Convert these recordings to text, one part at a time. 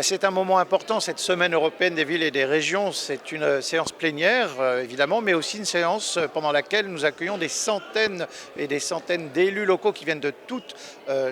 C'est un moment important, cette semaine européenne des villes et des régions. C'est une séance plénière, évidemment, mais aussi une séance pendant laquelle nous accueillons des centaines et des centaines d'élus locaux qui viennent de toute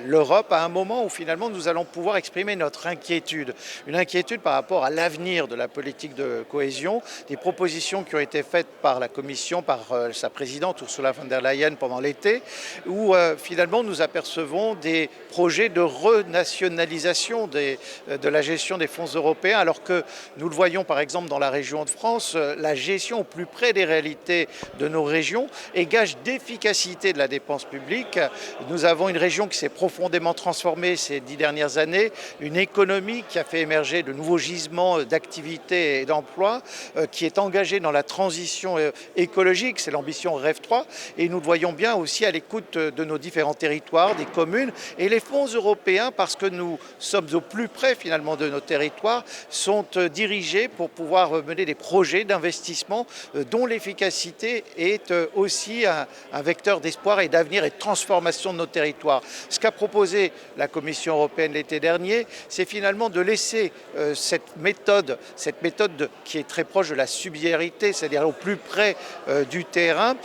l'Europe, à un moment où finalement nous allons pouvoir exprimer notre inquiétude. Une inquiétude par rapport à l'avenir de la politique de cohésion, des propositions qui ont été faites par la Commission, par sa présidente Ursula von der Leyen pendant l'été, où finalement nous apercevons des projets de renationalisation de la gestion des fonds européens, alors que nous le voyons par exemple dans la région de France, la gestion au plus près des réalités de nos régions est gage d'efficacité de la dépense publique. Nous avons une région qui s'est profondément transformée ces 10 dernières années, une économie qui a fait émerger de nouveaux gisements d'activités et d'emplois, qui est engagée dans la transition écologique, c'est l'ambition REV 3, et nous le voyons bien aussi à l'écoute de nos différents territoires, des communes, et les fonds européens, parce que nous sommes au plus près finalement de nos territoires, sont dirigés pour pouvoir mener des projets d'investissement dont l'efficacité est aussi un vecteur d'espoir et d'avenir et de transformation de nos territoires. Ce qu'a proposé la Commission européenne l'été dernier, c'est finalement de laisser cette méthode qui est très proche de la subsidiarité, c'est-à-dire au plus près du terrain,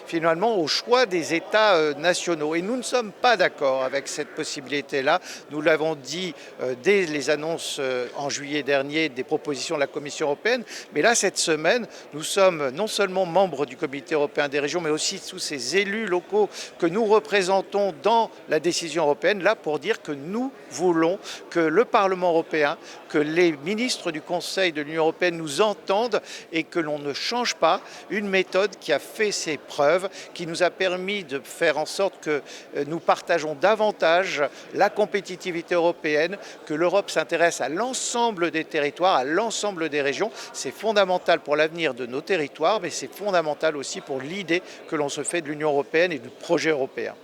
finalement au choix des États nationaux. Et nous ne sommes pas d'accord avec cette possibilité-là. Nous l'avons dit dès les annonces en juillet dernier des propositions de la Commission européenne. Mais là, cette semaine, nous sommes non seulement membres du Comité européen des régions, mais aussi tous ces élus locaux que nous représentons dans la décision européenne, là pour dire que nous voulons que le Parlement européen, que les ministres du Conseil de l'Union européenne nous entendent et que l'on ne change pas une méthode qui a fait ses preuves, qui nous a permis de faire en sorte que nous partageons davantage la compétitivité européenne, que l'Europe s'intéresse à l'ensemble des territoires, à l'ensemble des régions. C'est fondamental pour l'avenir de nos territoires, mais c'est fondamental aussi pour l'idée que l'on se fait de l'Union européenne et du projet européen.